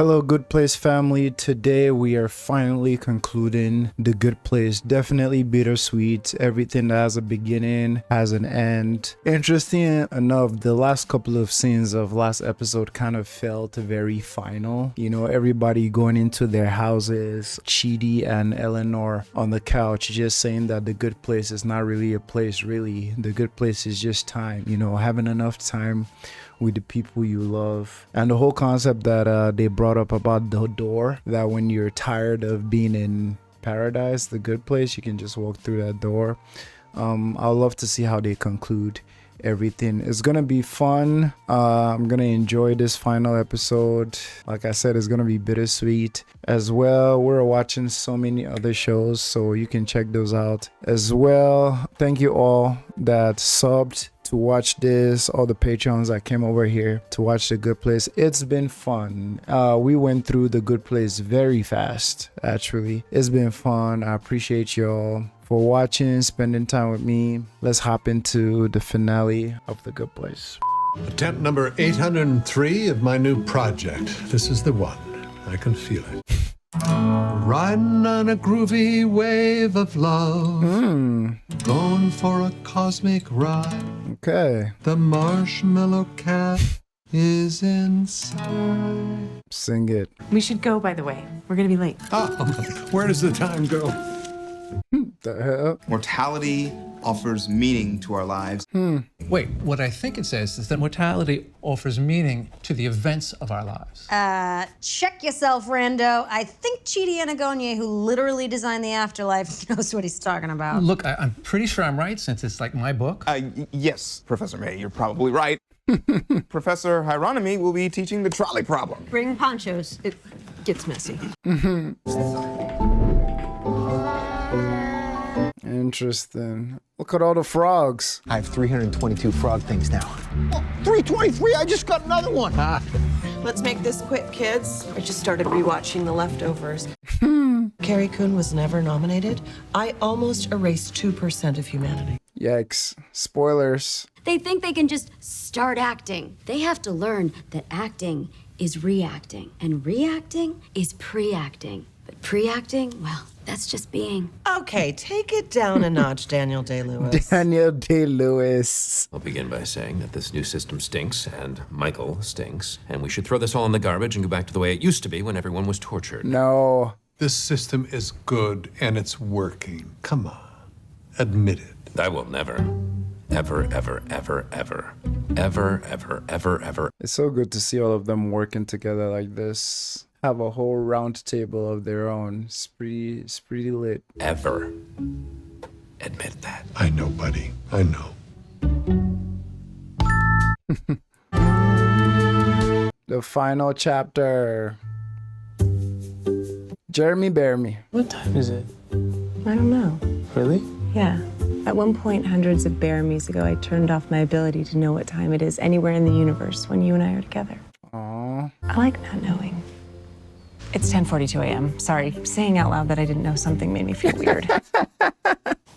Hello, Good Place family. Today we are finally concluding The Good Place. Definitely bittersweet. Everything that has a beginning has an end. Interesting enough, the last couple of scenes of last episode kind of felt very final. You know, everybody going into their houses, Chidi and Eleanor on the couch just saying that the good place is not really a place, really. The good place is just time, you know, having enough time with the people you love. And the whole concept that they brought up about the door, that when you're tired of being in paradise, the good place, you can just walk through that door. I'd love to see how they conclude everything. It's gonna be fun. I'm gonna enjoy this final episode. Like I said, it's gonna be bittersweet as well. We're watching so many other shows, so you can check those out as well. Thank you all that subbed to watch this, all the Patreons that came over here to watch The Good Place. It's been fun. We went through The Good Place very fast, actually. It's been fun. I appreciate y'all for watching, spending time with me. Let's hop into the finale of The Good Place. Attempt number 803 of my new project. This is the one. I can feel it. Riding on a groovy wave of love. Going for a cosmic ride. Okay. The marshmallow cat is inside. Sing it. We should go, by the way. We're gonna be late. Oh, where does the time go? The hell? Mortality offers meaning to our lives. Wait, what I think it says is that mortality offers meaning to the events of our lives. Check yourself, Rando. I think Chidi Anagonye, who literally designed the afterlife, knows what he's talking about. Look, I'm pretty sure I'm right since it's like my book. Yes, Professor May, you're probably right. Professor Hieronymy will be teaching the trolley problem. Bring ponchos. It gets messy. Interesting. Look at all the frogs. I have 322 frog things now. Well, 323, I just got another one. Let's make this quick, kids. I just started rewatching The Leftovers. Carrie Coon was never nominated. I almost erased 2% of humanity. Yikes. Spoilers. They think they can just start acting. They have to learn that acting is reacting, and reacting is pre-acting. But pre-acting, well, that's just being. Okay, take it down a notch, Daniel Day-Lewis. Daniel Day-Lewis. I'll begin by saying that this new system stinks, and Michael stinks, and we should throw this all in the garbage and go back to the way it used to be when everyone was tortured. No. This system is good and it's working. Come on, admit it. I will never, ever, ever, ever, ever, ever, ever, ever, ever. It's so good to see all of them working together like this. Have a whole round table of their own. It's pretty lit. Ever admit that. I know, buddy. I know. The final chapter. Jeremy bear me. What time is it? I don't know. Really? Yeah. At one point, hundreds of Baramies ago, I turned off my ability to know what time it is anywhere in the universe when you and I are together. Aww. I like not knowing. It's 10:42 a.m. Sorry, saying out loud that I didn't know something made me feel weird.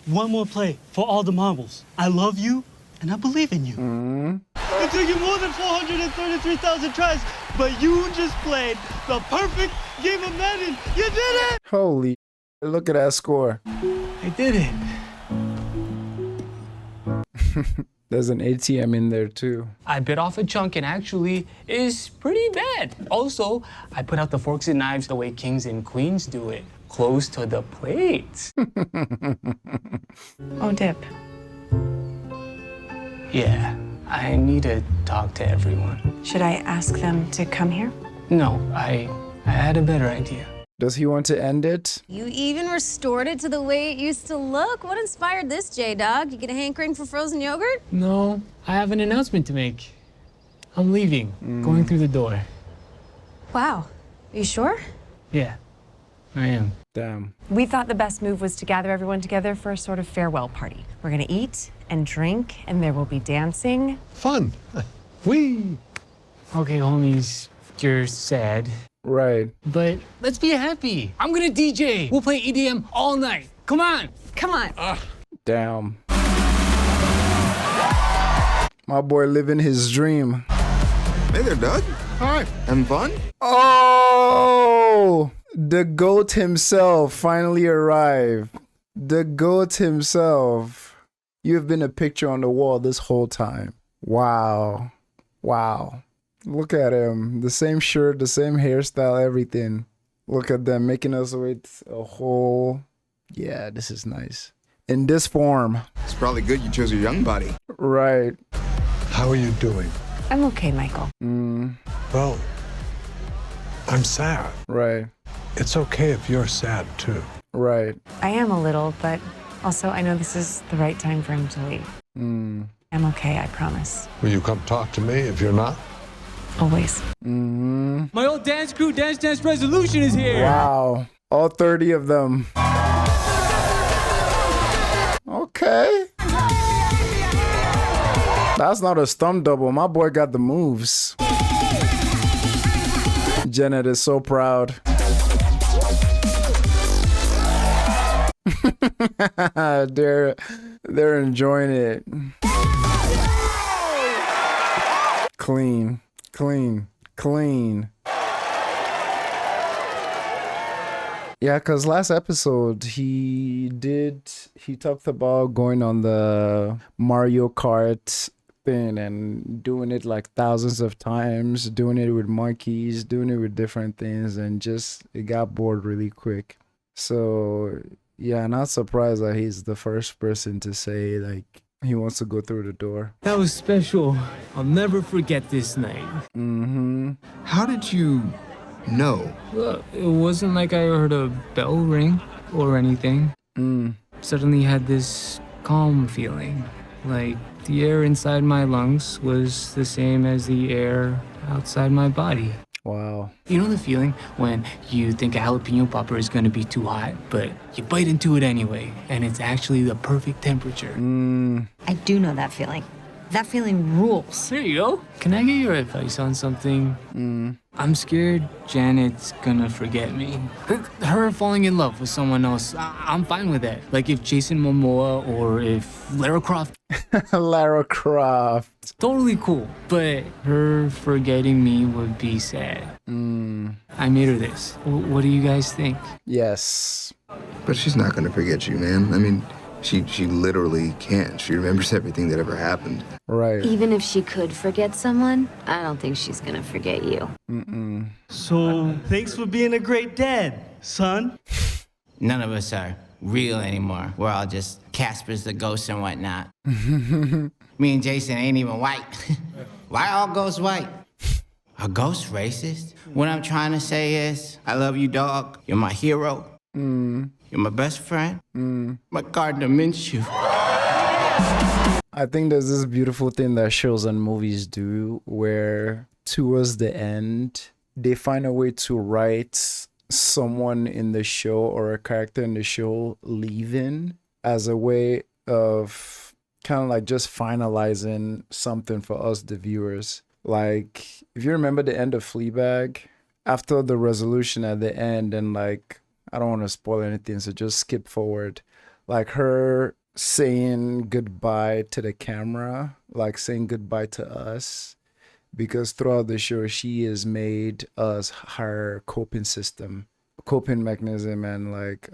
One more play for all the marbles. I love you, and I believe in you. It took you more than 433,000 tries, but you just played the perfect game of Madden. You did it! Holy, look at that score. I did it. There's an ATM in there too. I bit off a chunk and actually is pretty bad. Also, I put out the forks and knives the way kings and queens do it. Close to the plate. Oh, Dip. Yeah, I need to talk to everyone. Should I ask them to come here? No, I had a better idea. Does he want to end it? You even restored it to the way it used to look? What inspired this, J-Dog? You get a hankering for frozen yogurt? No, I have an announcement to make. I'm leaving, going through the door. Wow. Are you sure? Yeah, I am. Damn. We thought the best move was to gather everyone together for a sort of farewell party. We're gonna eat and drink, and there will be dancing. Fun. Whee! Okay, homies, you're sad. Right. But let's be happy. I'm gonna DJ. We'll play EDM all night. Come on. Come on. Damn. My boy living his dream. Hey there, Doug. Hi, having fun? Oh, the GOAT himself finally arrived. The GOAT himself. You've been a picture on the wall this whole time. Wow. Wow. Look at him. The same shirt, the same hairstyle, everything. Look at them making us wait a whole... Yeah, this is nice. In this form. It's probably good you chose your young body. Right. How are you doing? I'm okay, Michael. Well, I'm sad. Right. It's okay if you're sad too. Right. I am a little, but also I know this is the right time for him to leave. I'm okay, I promise. Will you come talk to me if you're not? Always. My old dance crew, Dance Resolution is here. Wow. All 30 of them. Okay. That's not a stump double. My boy got the moves. Janet is so proud. They're enjoying it. Clean, clean, clean. Yeah, because last episode he talked about going on the Mario Kart thing and doing it like thousands of times, doing it with monkeys, doing it with different things, and just it got bored really quick. So yeah, not surprised that he's the first person to say like he wants to go through the door. That was special. I'll never forget this night. How did you know? Well, it wasn't like I heard a bell ring or anything. Suddenly had this calm feeling, like the air inside my lungs was the same as the air outside my body. Wow. You know the feeling when you think a jalapeno popper is gonna be too hot, but you bite into it anyway, and it's actually the perfect temperature. I do know that feeling. That feeling rules. There you go. Can I get your advice on something? I'm scared Janet's gonna forget me. Her falling in love with someone else, I'm fine with that. Like if Jason Momoa or if Lara Croft. Lara Croft. Totally cool. But her forgetting me would be sad. I made her this. What do you guys think? Yes. But she's not gonna forget you, man. I mean, she literally can't. She remembers everything that ever happened. Right. Even if she could forget someone, I don't think she's gonna forget you. So, thanks for being a great dad, son. None of us are real anymore. We're all just Caspers the ghosts and whatnot. Me and Jason ain't even white. Why are all ghosts white? Are ghosts racist? What I'm trying to say is, I love you, dog. You're my hero. You're my best friend. My Gardner Minshew. I think there's this beautiful thing that shows and movies do where towards the end, they find a way to write someone in the show or a character in the show leaving as a way of kind of like just finalizing something for us, the viewers. Like, if you remember the end of Fleabag, after the resolution at the end, and like, I don't want to spoil anything, so just skip forward. Like her saying goodbye to the camera, like saying goodbye to us, because throughout the show, she has made us her coping mechanism, and like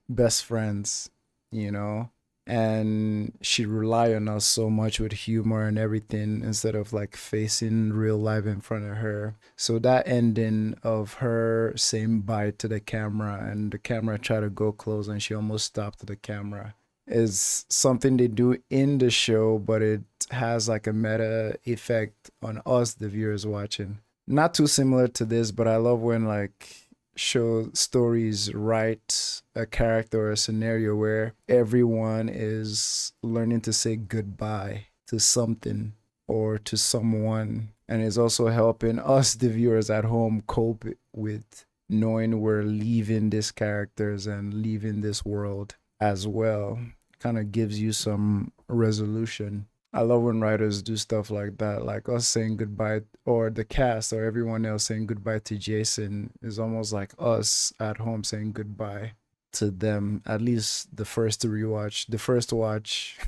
best friends, you know? And she rely on us so much with humor and everything instead of like facing real life in front of her. So that ending of her saying bye to the camera and the camera tried to go close and she almost stopped the camera is something they do in the show, but it has like a meta effect on us, the viewers watching. Not too similar to this, but I love when like show stories write a character or a scenario where everyone is learning to say goodbye to something or to someone, and is also helping us, the viewers at home, cope with knowing we're leaving these characters and leaving this world as well. Kind of gives you some resolution. I love when writers do stuff like that, like us saying goodbye, or the cast or everyone else saying goodbye to Jason is almost like us at home saying goodbye to them. At least the first watch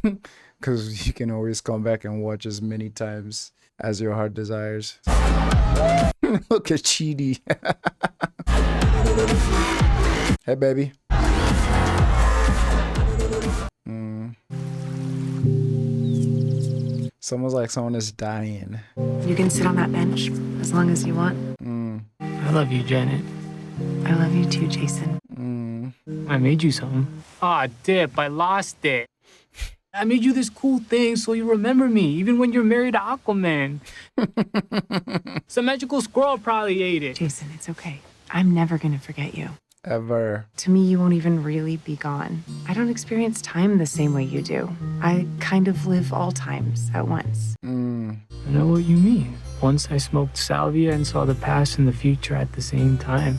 because you can always come back and watch as many times as your heart desires. Look at Chidi. Hey, baby. Someone's like someone is dying. You can sit on that bench as long as you want. I love you, Janet. I love you too, Jason. I made you something. Aw, Dip, I lost it. I made you this cool thing so you remember me, even when you're married to Aquaman. Some magical squirrel probably ate it. Jason, it's okay. I'm never gonna forget you. Ever. To me, you won't even really be gone. I don't experience time the same way you do. I kind of live all times at once. I know what you mean. Once I smoked salvia and saw the past and the future at the same time.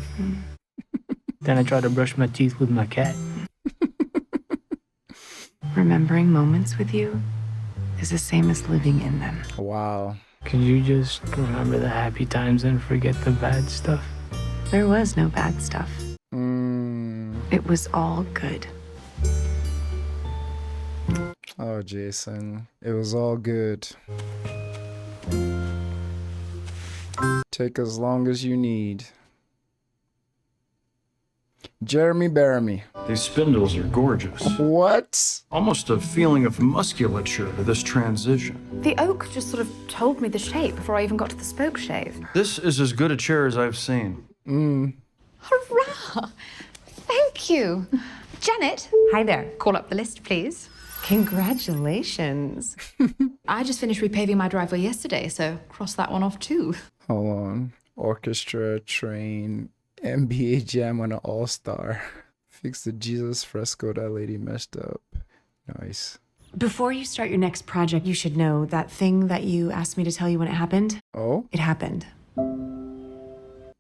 Then I tried to brush my teeth with my cat. Remembering moments with you is the same as living in them. Wow. Could you just remember the happy times and forget the bad stuff? There was no bad stuff. It was all good. Oh, Jason. It was all good. Take as long as you need. Jeremy Baramy. These spindles are gorgeous. What? Almost a feeling of musculature to this transition. The oak just sort of told me the shape before I even got to the spoke shave. This is as good a chair as I've seen. Hurrah! Thank you. Janet. Hi there. Call up the list, please. Congratulations. I just finished repaving my driveway yesterday, so cross that one off too. Hold on. Orchestra, train, NBA Jam on an All-Star. Fix the Jesus fresco that lady messed up. Nice. Before you start your next project, you should know that thing that you asked me to tell you when it happened. Oh? It happened.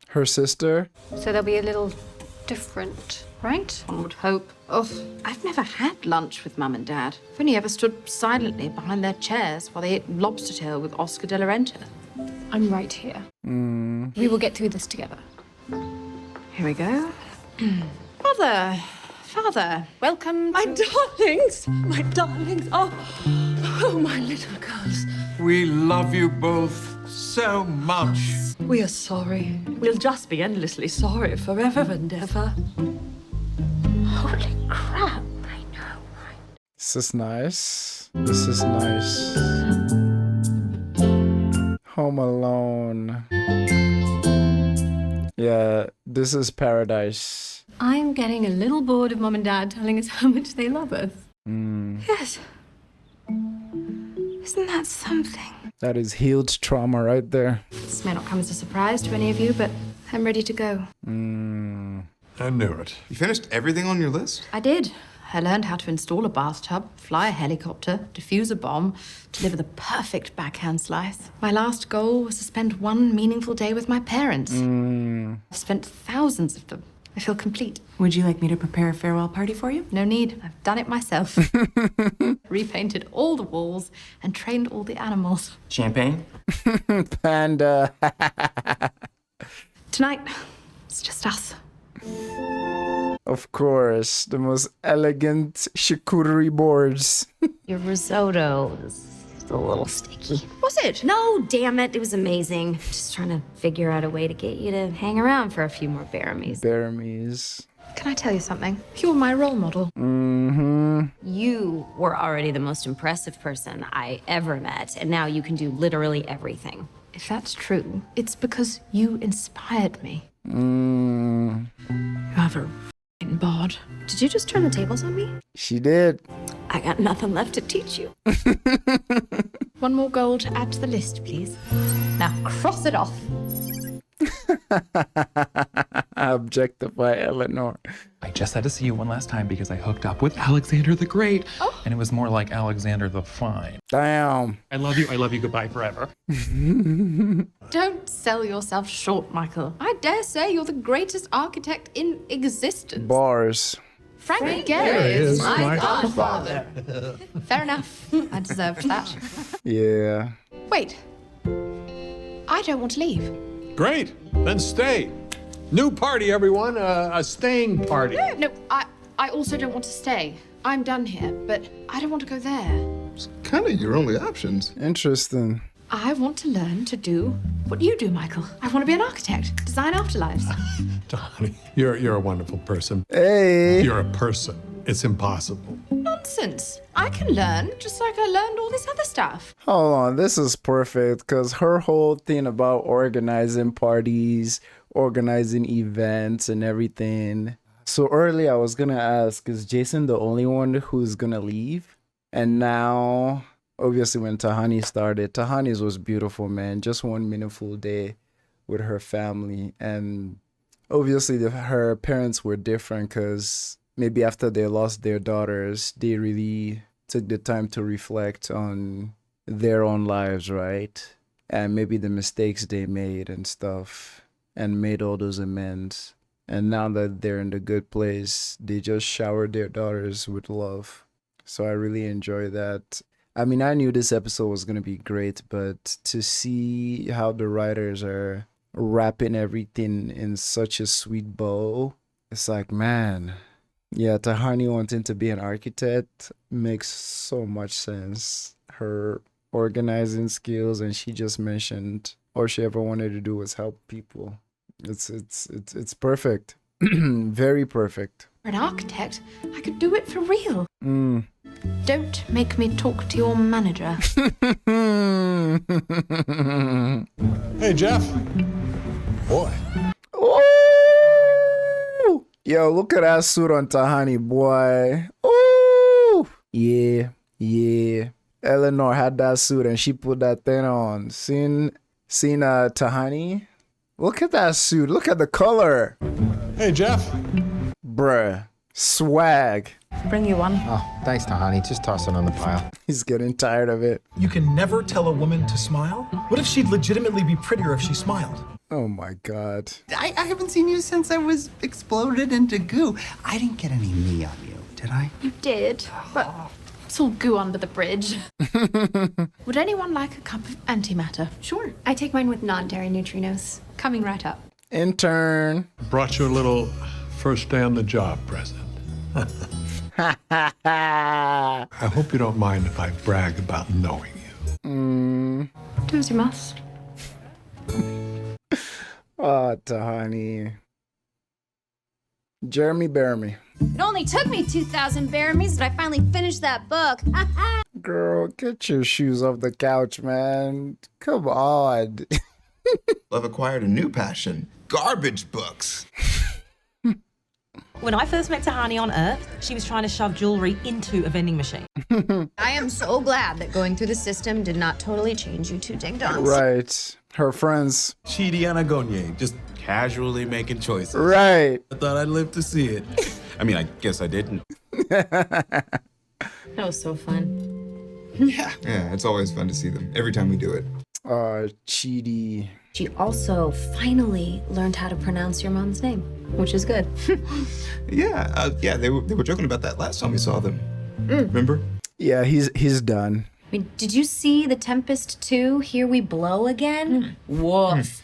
Her sister? So they'll be a little different, right? One would hope. Oh, I've never had lunch with Mum and Dad. I've only ever stood silently behind their chairs while they ate lobster tail with Oscar de la Renta. I'm right here. We will get through this together. Here we go. Father, welcome. My darlings, my darlings. Oh, my little girls. We love you both so much. We are sorry. We'll just be endlessly sorry forever and ever. Holy crap. This is nice. This is nice. Home Alone. Yeah, this is paradise. I'm getting a little bored of Mum and Dad telling us how much they love us. Yes. Isn't that something? That is healed trauma right there. This may not come as a surprise to any of you, but I'm ready to go. I knew it. You finished everything on your list? I did. I learned how to install a bathtub, fly a helicopter, defuse a bomb, deliver the perfect backhand slice. My last goal was to spend one meaningful day with my parents. I've spent thousands of them. I feel complete. Would you like me to prepare a farewell party for you? No need. I've done it myself. Repainted all the walls and trained all the animals. Champagne? Panda. Tonight, it's just us. Of course, the most elegant charcuterie boards. Your risotto is a little sticky. Was it? No, damn it. It was amazing. Just trying to figure out a way to get you to hang around for a few more Baramies. Baramies. Can I tell you something? You're my role model. You were already the most impressive person I ever met, and now you can do literally everything. If that's true, it's because you inspired me. You have a f***ing bod. Did you just turn the tables on me? She did. I got nothing left to teach you. One more goal to add to the list, please. Now cross it off. Objectify Eleanor. I just had to see you one last time because I hooked up with Alexander the Great. And it was more like Alexander the Fine. Damn. I love you, goodbye forever. Don't sell yourself short, Michael. I dare say you're the greatest architect in existence. Bars. Frank Gehry is my godfather. Fair enough. I deserved that. Yeah. Wait. I don't want to leave. Great. Then stay. New party, everyone. A staying party. No, I also don't want to stay. I'm done here, but I don't want to go there. It's kind of your only options. Interesting. I want to learn to do what you do, Michael. I want to be an architect, design afterlives. Donnie, you're a wonderful person. Hey. You're a person. It's impossible. Nonsense. I can learn just like I learned all this other stuff. Hold on, this is perfect because her whole thing about organizing parties, organizing events, and everything. So early, I was gonna ask, is Jason the only one who's gonna leave? And now, obviously, when Tahani started, Tahani's was beautiful, man. Just one meaningful day with her family, and obviously, her parents were different because maybe after they lost their daughters, they really took the time to reflect on their own lives, right? And maybe the mistakes they made and stuff, and made all those amends. And now that they're in the good place, they just showered their daughters with love. So I really enjoy that. I mean, I knew this episode was going to be great, but to see how the writers are wrapping everything in such a sweet bow, it's like, man, yeah, Tahani wanting to be an architect makes so much sense. Her organizing skills, and she just mentioned all she ever wanted to do was help people. It's perfect. Very perfect. For an architect, I could do it for real. Mm. Don't make me talk to your manager. Hey, Jeff. Boy. Ooh! Yo, look at that suit on Tahani, boy. Ooh! Yeah, yeah. Eleanor had that suit and she put that thing on. Seen Tahani? Look at that suit. Look at the color. Hey, Jeff. Bruh. Swag. Bring you one. Oh, thanks, Tahani. Just toss it on the pile. He's getting tired of it. You can never tell a woman to smile? What if she'd legitimately be prettier if she smiled? Oh my god. I haven't seen you since I was exploded into goo. I didn't get any me on you, did I? You did, but it's all goo under the bridge. Would anyone like a cup of antimatter? Sure. I take mine with non-dairy neutrinos. Coming right up. Intern. Brought you a little first day on the job present. I hope you don't mind if I brag about knowing you. Do as you must. Oh, Tahani. Jeremy Bearimy. It only took me 2,000 Baramies that I finally finished that book. Girl, get your shoes off the couch, man. Come on. I've acquired a new passion. Garbage books. When I first met Tahani on Earth, she was trying to shove jewelry into a vending machine. I am so glad that going through the system did not totally change you two ding-dongs. Right. Her friends. Chidi Anagonye, just casually making choices. Right. I thought I'd live to see it. I mean, I guess I didn't. That was so fun. Yeah, it's always fun to see them every time we do it. Chidi. She also finally learned how to pronounce your mom's name, which is good. Yeah, they were joking about that last time we saw them. Remember? Yeah, he's done. I mean, did you see The Tempest 2, Here We Blow Again? Woof.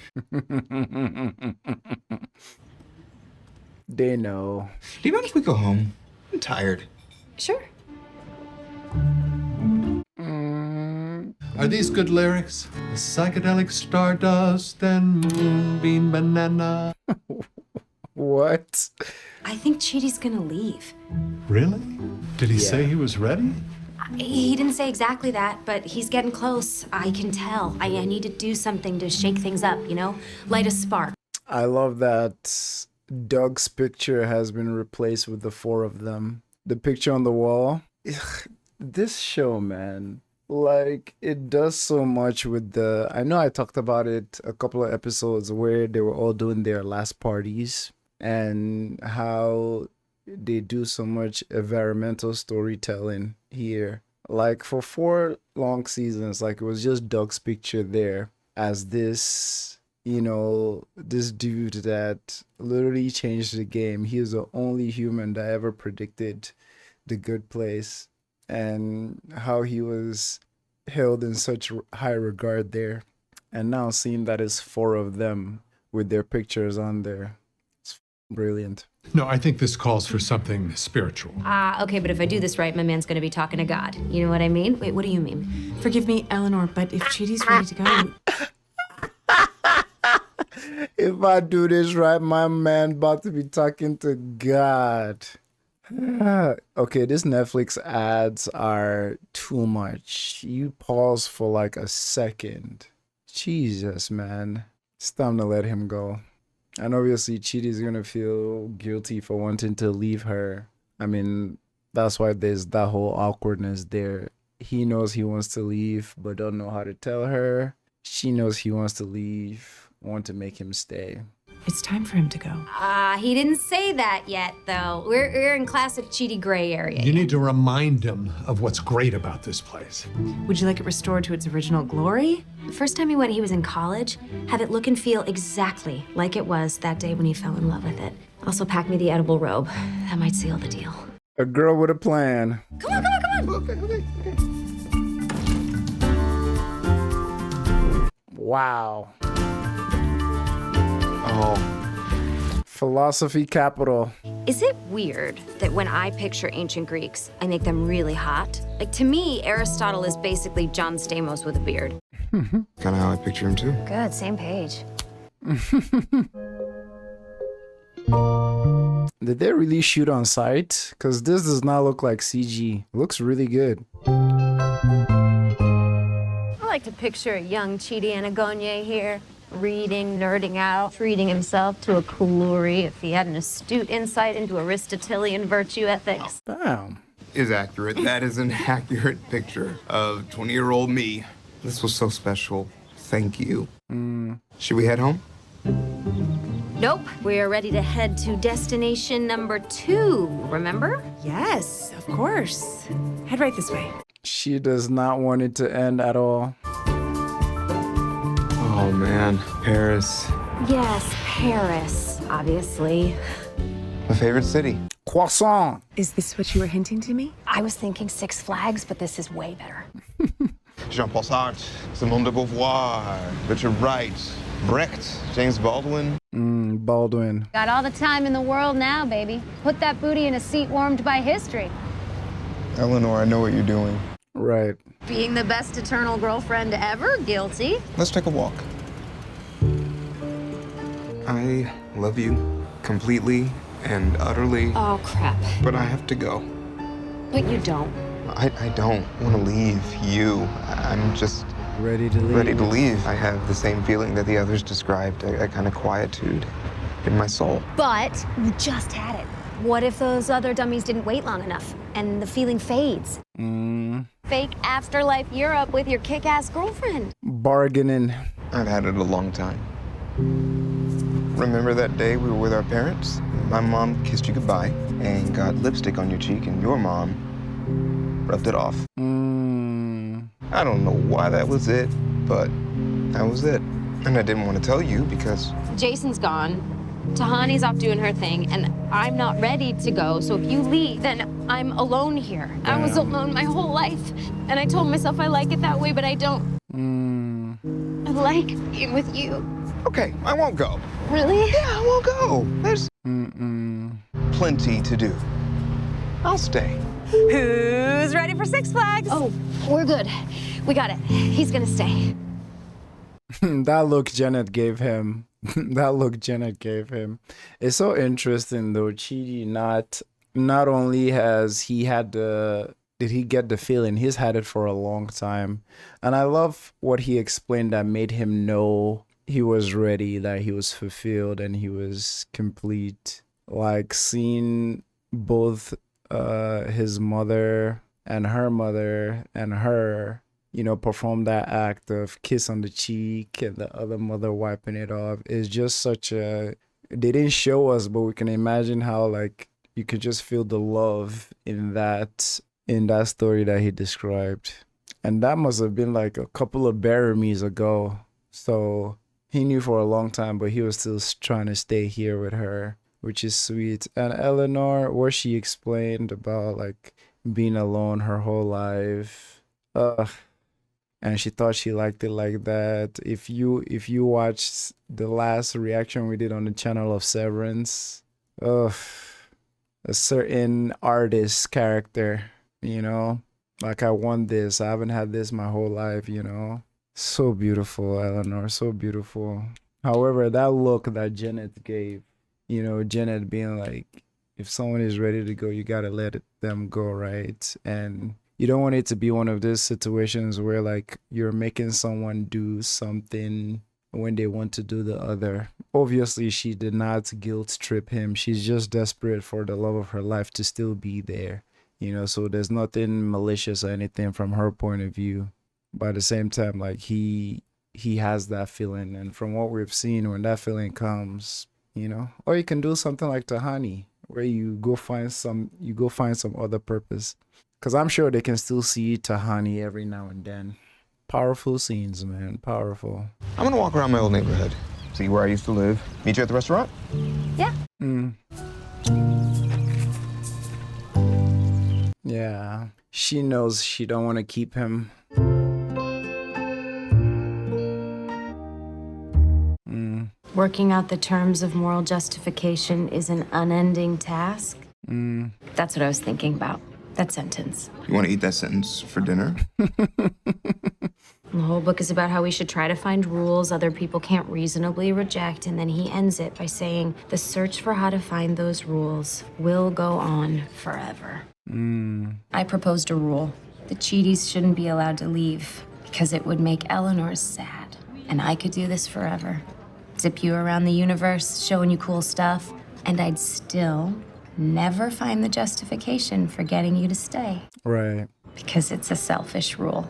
They know. Do you mind if we go home? I'm tired. Sure. Are these good lyrics? Psychedelic stardust and moonbeam banana. What? I think Chidi's gonna leave. Really? Did he say he was ready? He didn't say exactly that, but he's getting close. I can tell. I need to do something to shake things up, you know? Light a spark. I love that Doug's picture has been replaced with the four of them. The picture on the wall. This show, man. Like, it does so much with I know I talked about it a couple of episodes where they were all doing their last parties and how they do so much environmental storytelling here. Like, for 4 long seasons, like, it was just Doug's picture there as this, this dude that literally changed the game. He was the only human that ever predicted the good place. And how he was held in such high regard there. And now seeing that it's 4 of them with their pictures on there. It's brilliant. No, I think this calls for something spiritual. Okay, but if I do this right, my man's gonna be talking to God. You know what I mean? Wait, what do you mean? Forgive me, Eleanor, but if Chidi's ready to go... If I do this right, my man about to be talking to God. Okay, this Netflix ads are too much. You pause for like a second. Jesus, man. It's time to let him go. And obviously, Chidi's gonna feel guilty for wanting to leave her. I mean, that's why there's that whole awkwardness there. He knows he wants to leave, but don't know how to tell her. She knows he wants to leave, want to make him stay. It's time for him to go. He didn't say that yet, though. We're in classic Chidi gray area. You need to remind him of what's great about this place. Would you like it restored to its original glory? The first time he went, he was in college. Have it look and feel exactly like it was that day when he fell in love with it. Also, pack me the edible robe. That might seal the deal. A girl with a plan. Come on, come on, come on! Okay. Wow. Oh. Philosophy capital. Is it weird that when I picture ancient Greeks, I make them really hot? Like, to me, Aristotle is basically John Stamos with a beard. Kind of how I picture him too. Good, same page. Did they really shoot on site? Because this does not look like CG. It looks really good. I like to picture a young Chidi Anagonye here, reading, nerding out, treating himself to a Kuluri if he had an astute insight into Aristotelian virtue ethics. Damn. Is accurate. That is an accurate picture of 20-year-old me. This was so special. Thank you. Should we head home? Nope, we are ready to head to destination number 2, remember? Yes, of course. Head right this way. She does not want it to end at all. Oh man, Paris. Yes, Paris, obviously. My favorite city. Croissant. Is this what you were hinting to me? I was thinking Six Flags, but this is way better. Jean-Paul Sartre, Simone de Beauvoir, Richard Wright, Brecht, James Baldwin. Baldwin. Got all the time in the world now, baby. Put that booty in a seat warmed by history. Eleanor, I know what you're doing. Right. Being the best eternal girlfriend ever, guilty. Let's take a walk. I love you completely and utterly. Oh, crap. But I have to go. But you don't. I don't want to leave you. I'm just ready to leave. Ready to leave. I have the same feeling that the others described, a kind of quietude in my soul. But you just had it. What if those other dummies didn't wait long enough and the feeling fades? Fake afterlife Europe with your kick-ass girlfriend. Bargaining. I've had it a long time. Remember that day we were with our parents? My mom kissed you goodbye and got lipstick on your cheek, and your mom rubbed it off. I don't know why that was it, but that was it. And I didn't want to tell you because... Jason's gone. Tahani's off doing her thing, and I'm not ready to go. So if you leave, then I'm alone here. I was alone my whole life. And I told myself I like it that way, but I don't. I like being with you. Okay, I won't go. Really? Yeah, I won't go. There's plenty to do. I'll stay. Who's ready for Six Flags? Oh, we're good. We got it. He's gonna stay. That look Janet gave him. That look Janet gave him. It's so interesting though. Chidi not only has he had did he get the feeling, he's had it for a long time. And I love what he explained that made him know he was ready, that he was fulfilled and he was complete. Like seeing both his mother and her, you know, perform that act of kiss on the cheek and the other mother wiping it off is just such a... They didn't show us, but we can imagine how, like, you could just feel the love in that story that he described. And that must have been like a couple of Baramies ago. So he knew for a long time, but he was still trying to stay here with her, which is sweet. And Eleanor, what she explained about like being alone her whole life. And she thought she liked it like that. If you watched the last reaction we did on the channel of Severance, a certain artist character, you know? Like, I want this. I haven't had this my whole life, you know? So beautiful, Eleanor. So beautiful. However, that look that Janet gave, you know, Janet being like, if someone is ready to go, you gotta them go, right? And you don't want it to be one of those situations where like you're making someone do something when they want to do the other. Obviously, she did not guilt trip him. She's just desperate for the love of her life to still be there, you know? So there's nothing malicious or anything from her point of view. But at the same time, like he has that feeling, and from what we've seen, when that feeling comes, you know, or you can do something like Tahani, where you go find some other purpose, because I'm sure they can still see Tahani every now and then. Powerful scenes, man, powerful. I'm gonna walk around my old neighborhood, see where I used to live. Meet you at the restaurant? Yeah. Yeah, she knows she don't want to keep him. Working out the terms of moral justification is an unending task. That's what I was thinking about. That sentence. You want to eat that sentence for dinner? The whole book is about how we should try to find rules other people can't reasonably reject, and then he ends it by saying, the search for how to find those rules will go on forever. I proposed a rule. The Cheaties shouldn't be allowed to leave, because it would make Eleanor sad. And I could do this forever. Zip you around the universe, showing you cool stuff, and I'd still never find the justification for getting you to stay. Right. Because it's a selfish rule.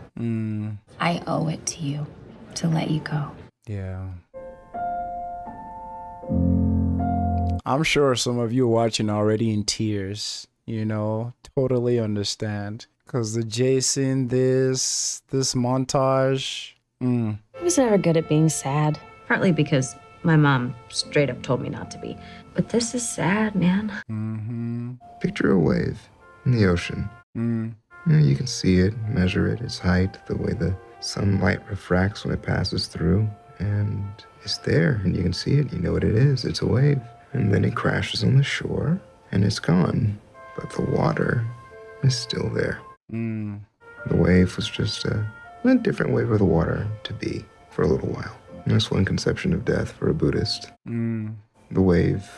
I owe it to you to let you go. Yeah. I'm sure some of you are watching already in tears, you know, totally understand. Because the Jason, this montage. I was never good at being sad. Partly because my mom straight up told me not to be. But this is sad, man. Picture a wave in the ocean. You know, you can see it, measure it, its height, the way the sunlight refracts when it passes through. And it's there, and you can see it. You know what it is. It's a wave. And then it crashes on the shore, and it's gone. But the water is still there. The wave was just a different way for the water to be for a little while. And that's one conception of death for a Buddhist. The wave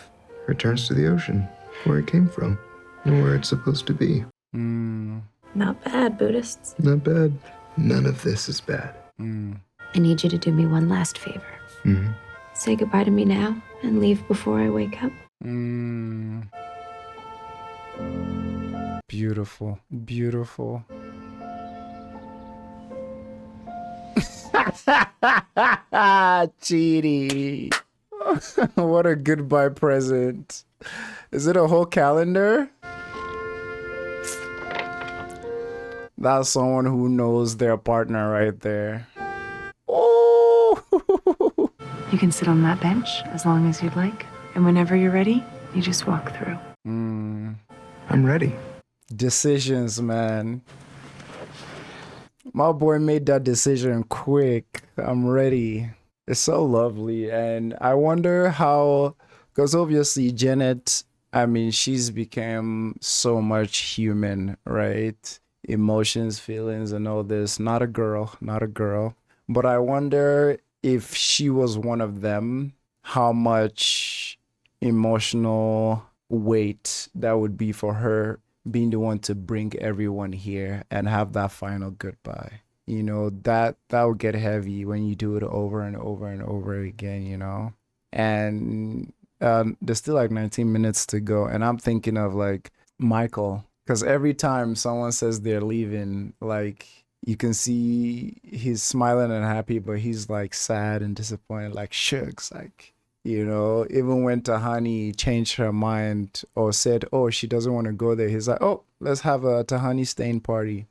returns to the ocean, where it came from, and where it's supposed to be. Not bad, Buddhists. Not bad. None of this is bad. I need you to do me one last favor. Say goodbye to me now and leave before I wake up. Beautiful. Beautiful. Cheaty. What a goodbye present. Is it a whole calendar? That's someone who knows their partner right there. Oh! You can sit on that bench as long as you'd like. And whenever you're ready, you just walk through. I'm ready. Decisions, man. My boy made that decision quick. I'm ready. It's so lovely. And I wonder how, because obviously Janet, I mean, she's become so much human, right? Emotions, feelings, and all this. Not a girl. But I wonder if she was one of them, how much emotional weight that would be for her being the one to bring everyone here and have that final goodbye. You know, that would get heavy when you do it over and over and over again, you know? And there's still like 19 minutes to go. And I'm thinking of like Michael, because every time someone says they're leaving, like you can see he's smiling and happy, but he's like sad and disappointed, like shucks, like, you know, even when Tahani changed her mind or said, oh, she doesn't want to go there, he's like, oh, let's have a Tahani stain party.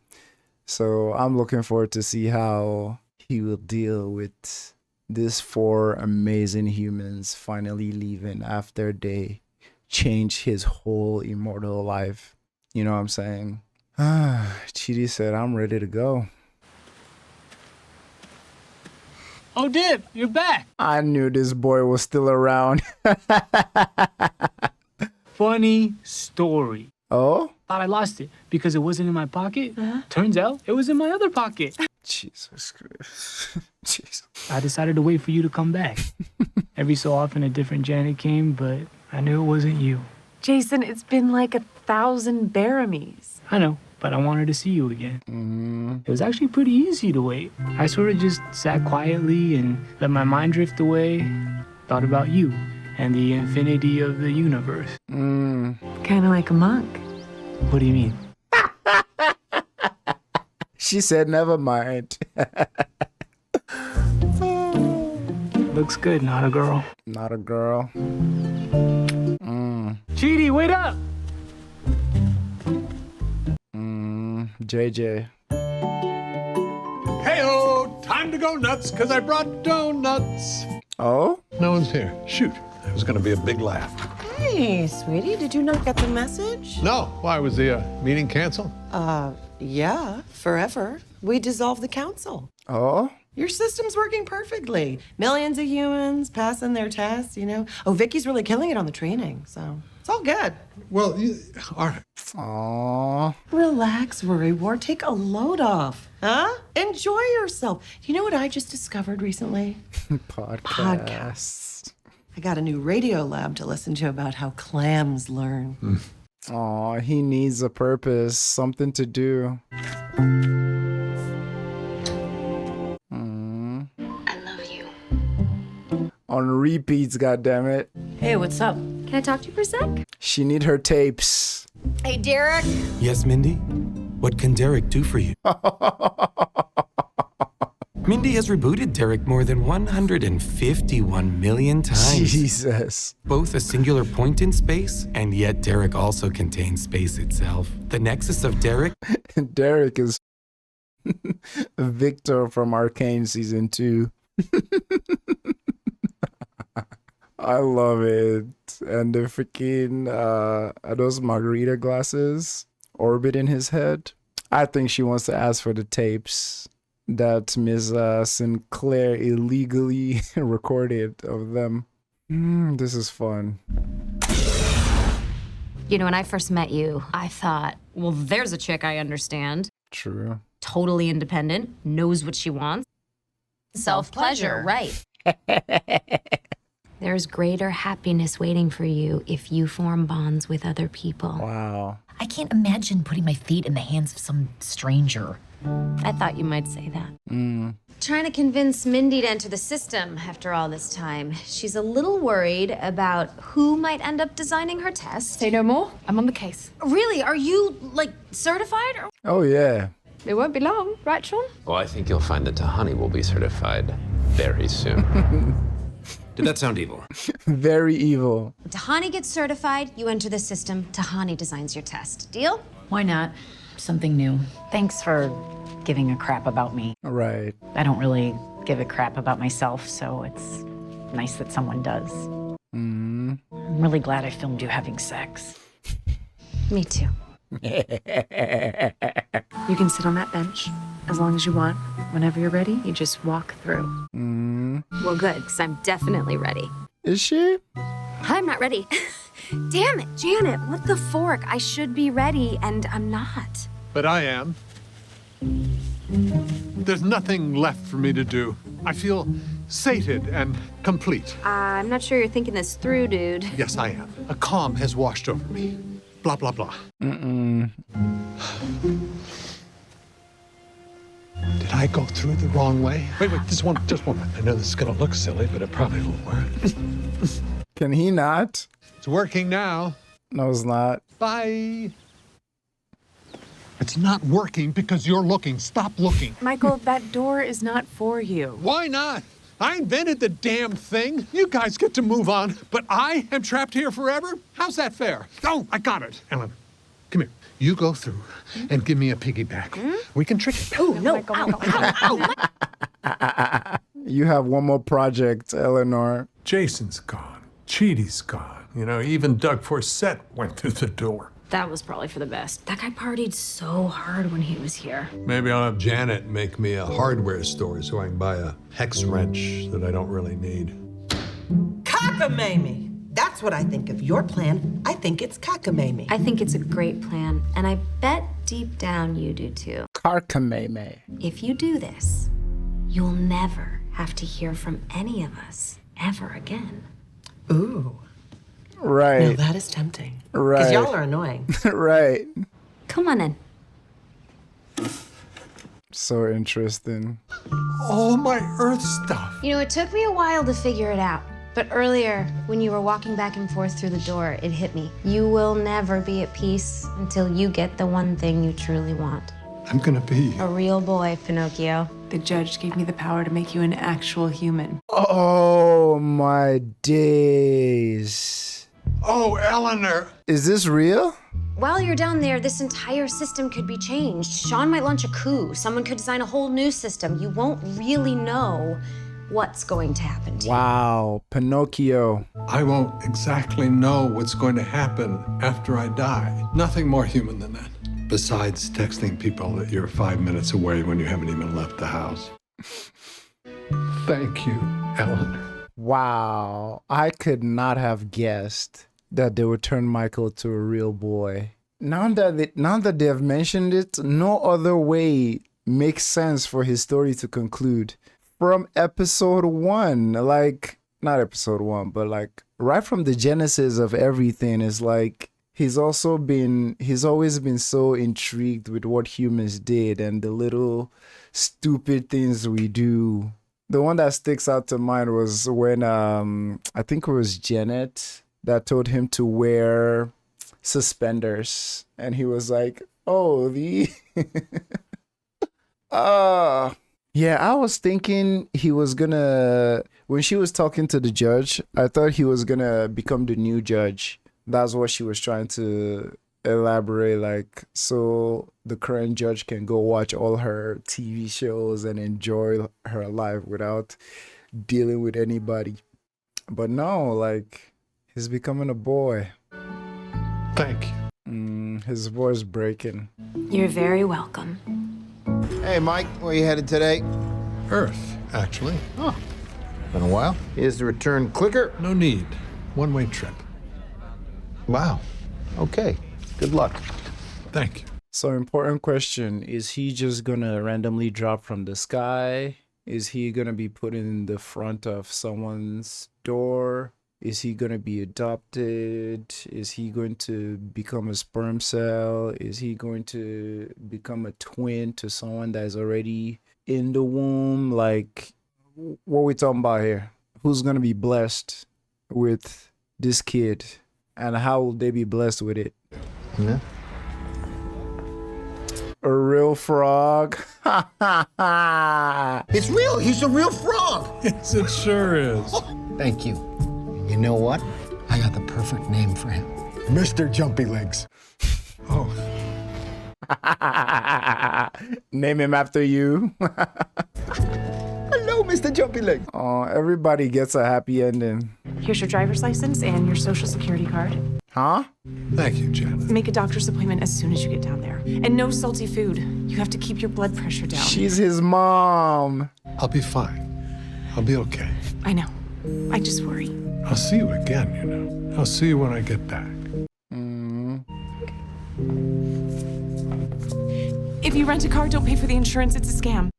So I'm looking forward to see how he will deal with these 4 amazing humans finally leaving after they changed his whole immortal life. You know what I'm saying? Chidi said, I'm ready to go. Oh, Dip, you're back. I knew this boy was still around. Funny story. Oh? Thought I lost it because it wasn't in my pocket. Turns out it was in my other pocket. Jesus Christ. Jesus. I decided to wait for you to come back. Every so often a different Janet came, but I knew it wasn't you. Jason, it's been like 1,000 Baramies. I know, but I wanted to see you again. It was actually pretty easy to wait. I sort of just sat quietly and let my mind drift away, thought about you and the infinity of the universe. Kind of like a monk. What do you mean? She said, never mind. Looks good, not a girl. Not a girl. Chidi, wait up! JJ. Hey-oh, time to go nuts, because I brought donuts. Oh? No one's here. Shoot, it was going to be a big laugh. Hey, sweetie, did you not get the message? No, why, was the meeting canceled? Yeah, forever. We dissolved the council. Oh? Your system's working perfectly. Millions of humans passing their tests, you know. Oh, Vicky's really killing it on the training, so it's all good. Well, all right. Aww. Relax, Worry Ward. Take a load off. Huh? Enjoy yourself. You know what I just discovered recently? Podcasts. I got a new radio lab to listen to about how clams learn. Aw, he needs a purpose, something to do. I love you. On repeats, goddammit. Hey, what's up? Can I talk to you for a sec? She need her tapes. Hey, Derek. Yes, Mindy? What can Derek do for you? Mindy has rebooted Derek more than 151 million times. Jesus. Both a singular point in space, and yet Derek also contains space itself. The nexus of Derek... Derek is Victor from Arcane Season 2. I love it. And the freaking, are those margarita glasses orbit in his head? I think she wants to ask for the tapes that Ms. Sinclair illegally recorded of them. This is fun. You know, when I first met you, I thought, well, there's a chick I understand. True. Totally independent, knows what she wants. Self-pleasure, right. There's greater happiness waiting for you if you form bonds with other people. Wow. I can't imagine putting my feet in the hands of some stranger. I thought you might say that. Trying to convince Mindy to enter the system after all this time. She's a little worried about who might end up designing her test. Say no more. I'm on the case. Really? Are you, like, certified? Or... Oh, yeah. It won't be long, right, Sean? Well, I think you'll find that Tahani will be certified very soon. Did that sound evil? Very evil. When Tahani gets certified, you enter the system. Tahani designs your test. Deal? Why not? Something new. Thanks for giving a crap about me. Right. I don't really give a crap about myself, so it's nice that someone does. I'm really glad I filmed you having sex. Me too. You can sit on that bench as long as you want. Whenever you're ready, you just walk through. Well, good, because I'm definitely ready. Is she? I'm not ready. Damn it, Janet, what the fork? I should be ready, and I'm not. But I am. There's nothing left for me to do. I feel sated and complete. I'm not sure you're thinking this through, dude. Yes, I am. A calm has washed over me. Blah, blah, blah. Mm-mm. Did I go through the wrong way? Wait, just one minute. I know this is gonna look silly, but it probably won't work. Can he not? It's working now. No, it's not. Bye. It's not working because you're looking. Stop looking. Michael, that door is not for you. Why not? I invented the damn thing. You guys get to move on, but I am trapped here forever? How's that fair? Oh, I got it. Ellen, come here. You go through and give me a piggyback. We can trick it. Oh, no. Ow. You have one more project, Eleanor. Jason's gone. Chidi's gone. You know, even Doug Forsett went through the door. That was probably for the best. That guy partied so hard when he was here. Maybe I'll have Janet make me a hardware store so I can buy a hex wrench that I don't really need. Cockamamie! That's what I think of your plan. I think it's cockamamie. I think it's a great plan, and I bet deep down you do too. Carcameme. If you do this, you'll never have to hear from any of us ever again. Ooh. Right. Now that is tempting. Right. Because y'all are annoying. Right. Come on in. So interesting. All my Earth stuff. You know, it took me a while to figure it out. But earlier, when you were walking back and forth through the door, it hit me. You will never be at peace until you get the one thing you truly want. I'm gonna be A real boy, Pinocchio. The judge gave me the power to make you an actual human. Oh my days. Oh, Eleanor. Is this real? While you're down there, this entire system could be changed. Sean might launch a coup. Someone could design a whole new system. You won't really know what's going to happen to you. Wow, Pinocchio. I won't exactly know what's going to happen after I die. Nothing more human than that. Besides texting people that you're 5 minutes away when you haven't even left the house. Thank you, Eleanor. Wow, I could not have guessed that they would turn Michael to a real boy. Now that they have mentioned it, no other way makes sense for his story to conclude. From episode 1, like, not episode 1, but like right from the genesis of everything, is like he's always been so intrigued with what humans did and the little stupid things we do. The one that sticks out to mind was when I think it was Janet that told him to wear suspenders, and he was like, "Oh, the yeah." I was thinking he was gonna, when she was talking to the judge, I thought he was gonna become the new judge. That's what she was trying to elaborate, like, so the current judge can go watch all her TV shows and enjoy her life without dealing with anybody. But no, like, he's becoming a boy. Thank you. His voice breaking. You're very welcome. Hey, Mike, where you headed today? Earth, actually. Oh, been a while. Here's the return clicker. No need. One-way trip. Wow. Okay. Good luck. Thank you. So, important question. Is he just gonna randomly drop from the sky? Is he gonna be put in the front of someone's door? Is he gonna be adopted? Is he going to become a sperm cell? Is he going to become a twin to someone that is already in the womb? Like, what are we talking about here? Who's gonna be blessed with this kid? And how will they be blessed with it? Yeah. A real frog? It's real. He's a real frog. Yes, it sure is. Thank you. You know what? I got the perfect name for him. Mr. Jumpy Legs. Oh. Name him after you. Hello, Mr. Jumpy Legs. Oh, everybody gets a happy ending. Here's your driver's license and your social security card. Huh? Thank you, Janet. Make a doctor's appointment as soon as you get down there. And no salty food. You have to keep your blood pressure down. She's his mom. I'll be fine. I'll be okay. I know. I just worry. I'll see you again, you know. I'll see you when I get back. If you rent a car, don't pay for the insurance. It's a scam.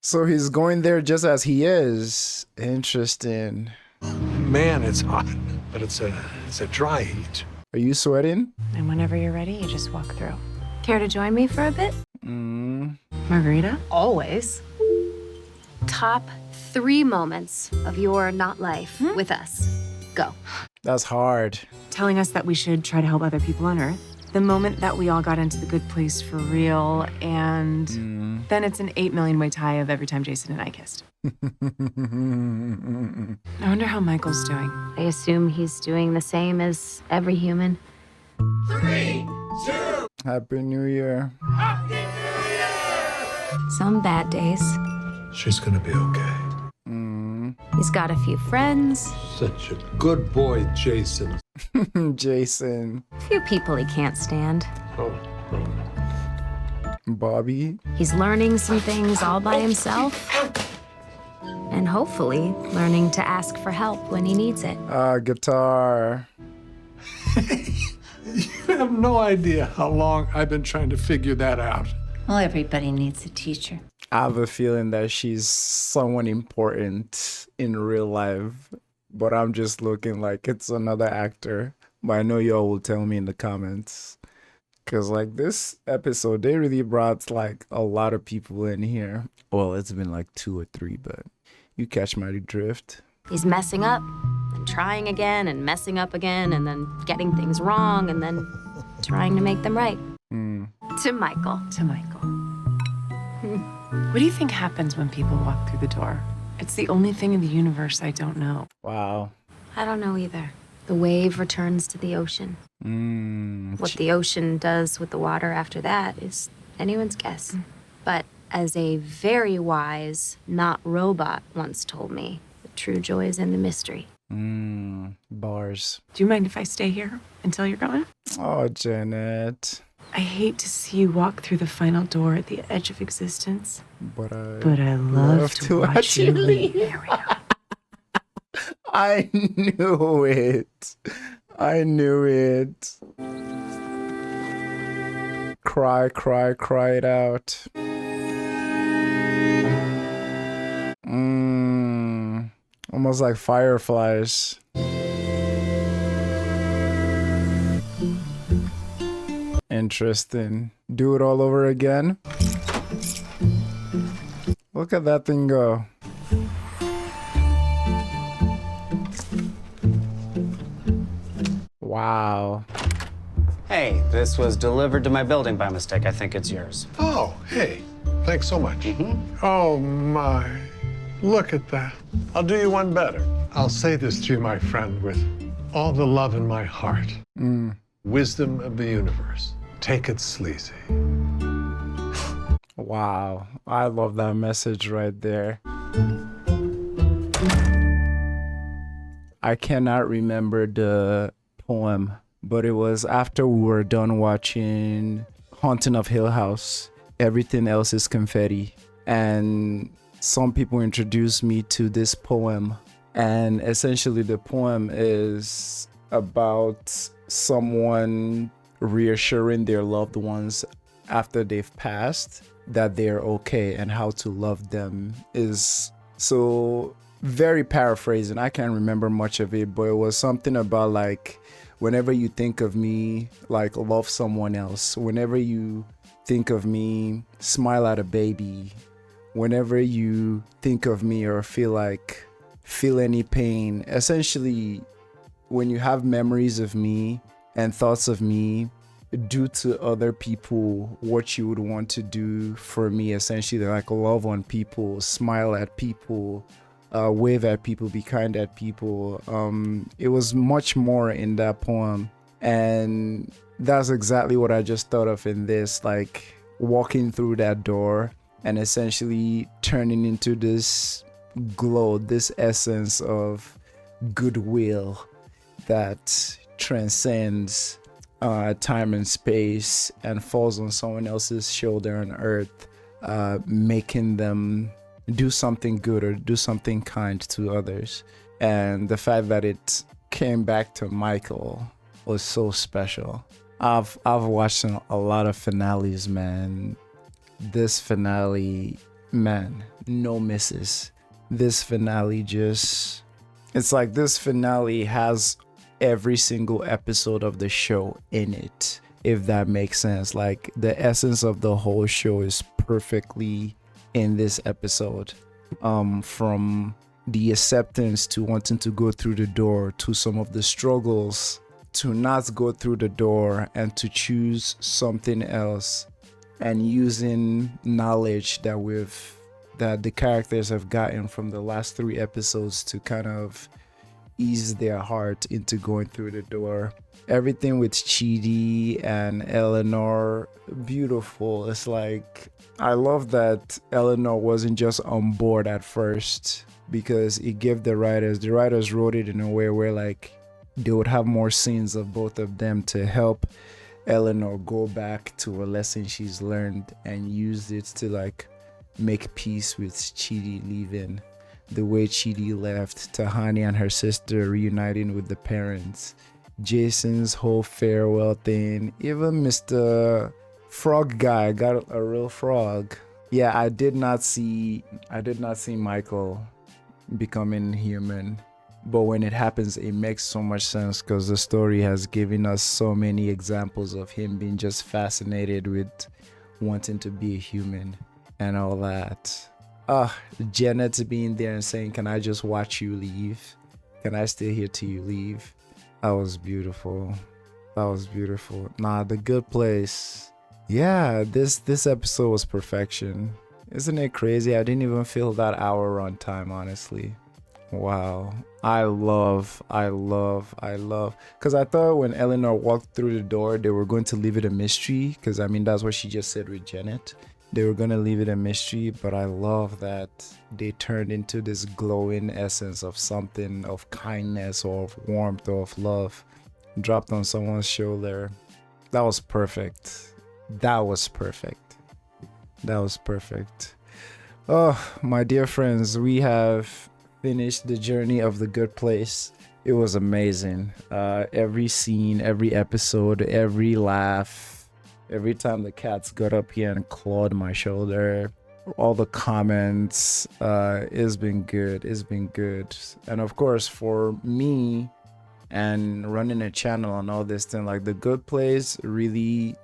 So he's going there just as he is. Interesting. Man, it's hot, but it's a dry heat. Are you sweating? And whenever you're ready, you just walk through. Care to join me for a bit? Margarita? Always. Top 3 moments of your not life with us. Go. That's hard. Telling us that we should try to help other people on Earth. The moment that we all got into the good place for real, and then it's an 8 million way tie of every time Jason and I kissed. I wonder how Michael's doing. I assume he's doing the same as every human. 3, 2. Happy New Year. Happy New Year. Some bad days. She's gonna be okay. He's got a few friends. Such a good boy, Jason. Jason. A few people he can't stand. Oh. Bobby. He's learning some things all by himself. And hopefully learning to ask for help when he needs it. Guitar. You have no idea how long I've been trying to figure that out. Well, everybody needs a teacher. I have a feeling that she's someone important in real life, but I'm just looking like it's another actor. But I know y'all will tell me in the comments. Because, like, this episode, they really brought, like, a lot of people in here. Well, it's been, like, 2 or 3, but you catch my drift. He's messing up and trying again and messing up again and then getting things wrong and then trying to make them right. To Michael. To Michael. What do you think happens when people walk through the door? It's the only thing in the universe I don't know. Wow. I don't know either. The wave returns to the ocean. What the ocean does with the water after that is anyone's guess. But as a very wise, not robot once told me, the true joy is in the mystery. Bars. Do you mind if I stay here until you're gone? Oh, Janet. I hate to see you walk through the final door at the edge of existence. But I love to watch you leave. There we go. I knew it. I knew it. Cry, cry, cry it out. Almost like fireflies. Interesting. Do it all over again. Look at that thing go. Wow. Hey, this was delivered to my building by mistake. I think it's yours. Oh, hey. Thanks so much. Oh, my. Look at that. I'll do you one better. I'll say this to you, my friend, with all the love in my heart. Wisdom of the universe. Take it sleazy. Wow. I love that message right there. I cannot remember the poem, but it was after we were done watching Haunting of Hill House. Everything else is confetti. And some people introduced me to this poem. And essentially the poem is about someone reassuring their loved ones after they've passed that they're okay and how to love them. Is so very paraphrasing. I can't remember much of it, but it was something about like, whenever you think of me, like love someone else. Whenever you think of me, smile at a baby. Whenever you think of me or feel any pain, essentially when you have memories of me and thoughts of me, do to other people what you would want to do for me, essentially like love on people, smile at people, wave at people, be kind at people. It was much more in that poem, and that's exactly what I just thought of in this, like walking through that door and essentially turning into this glow, this essence of goodwill that transcends time and space and falls on someone else's shoulder on earth, making them do something good or do something kind to others. And the fact that it came back to Michael was so special. I've watched a lot of finales, man. This finale, man, no misses. This finale just, it's like this finale has every single episode of the show in it, if that makes sense. Like the essence of the whole show is perfectly in this episode, from the acceptance to wanting to go through the door, to some of the struggles to not go through the door and to choose something else, and using knowledge that the characters have gotten from the last 3 episodes to kind of ease their heart into going through the door. Everything with Chidi and Eleanor, beautiful. It's like, I love that Eleanor wasn't just on board at first, because it gave the writers wrote it in a way where like they would have more scenes of both of them to help Eleanor go back to a lesson she's learned and use it to like make peace with Chidi leaving. the way Chidi left, Tahani and her sister reuniting with the parents, Jason's whole farewell thing, even Mr. Frog guy got a real frog. Yeah, I did not see Michael becoming human. But when it happens, it makes so much sense because the story has given us so many examples of him being just fascinated with wanting to be a human and all that. Janet being there and saying, "Can I just watch you leave? Can I stay here till you leave?" That was beautiful. That was beautiful. Nah, The Good Place. Yeah, this episode was perfection. Isn't it crazy? I didn't even feel that hour run time, honestly. Wow. I love. Because I thought when Eleanor walked through the door, they were going to leave it a mystery. Because, I mean, that's what she just said with Janet. They were going to leave it a mystery. But I love that they turned into this glowing essence of something, of kindness or of warmth or of love. Dropped on someone's shoulder. That was perfect. That was perfect. Oh, my dear friends, we have finished the journey of The Good Place. It was amazing. Every scene, every episode, every laugh, every time the cats got up here and clawed my shoulder, all the comments, it's been good. And of course, for me and running a channel and all this thing, like The Good Place really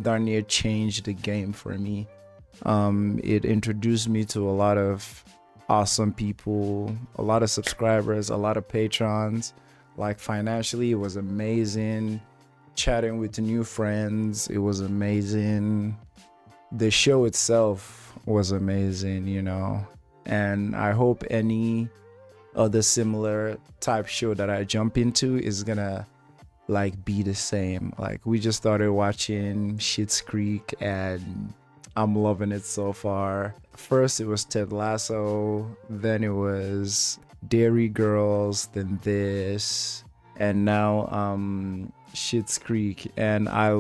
darn near changed the game for me. It introduced me to a lot of awesome people, a lot of subscribers, a lot of patrons. Like financially, it was amazing. Chatting with new friends, it was amazing. The show itself was amazing, you know. And I hope any other similar type show that I jump into is gonna like be the same. Like we just started watching Schitt's Creek and I'm loving it so far. First it was Ted Lasso, then it was Dairy Girls, then this, and now Schitt's Creek. And I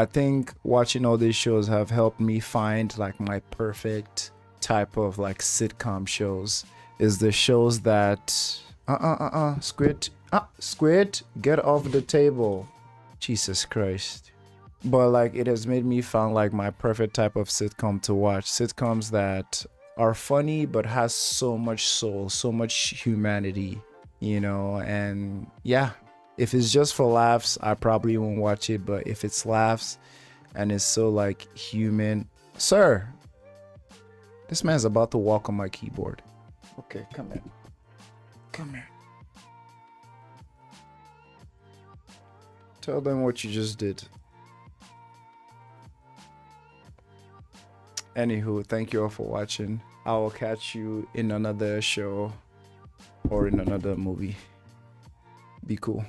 think watching all these shows have helped me find like my perfect type of like sitcom shows. Is the shows that Squid, get off the table. Jesus Christ. But like it has made me find like my perfect type of sitcom to watch. Sitcoms that are funny but has so much soul, so much humanity, you know. And yeah, if it's just for laughs, I probably won't watch it. But if it's laughs and it's so like human, sir, this man's about to walk on my keyboard. Okay, come here. Tell them what you just did. Anywho, thank you all for watching. I will catch you in another show or in another movie. Be cool.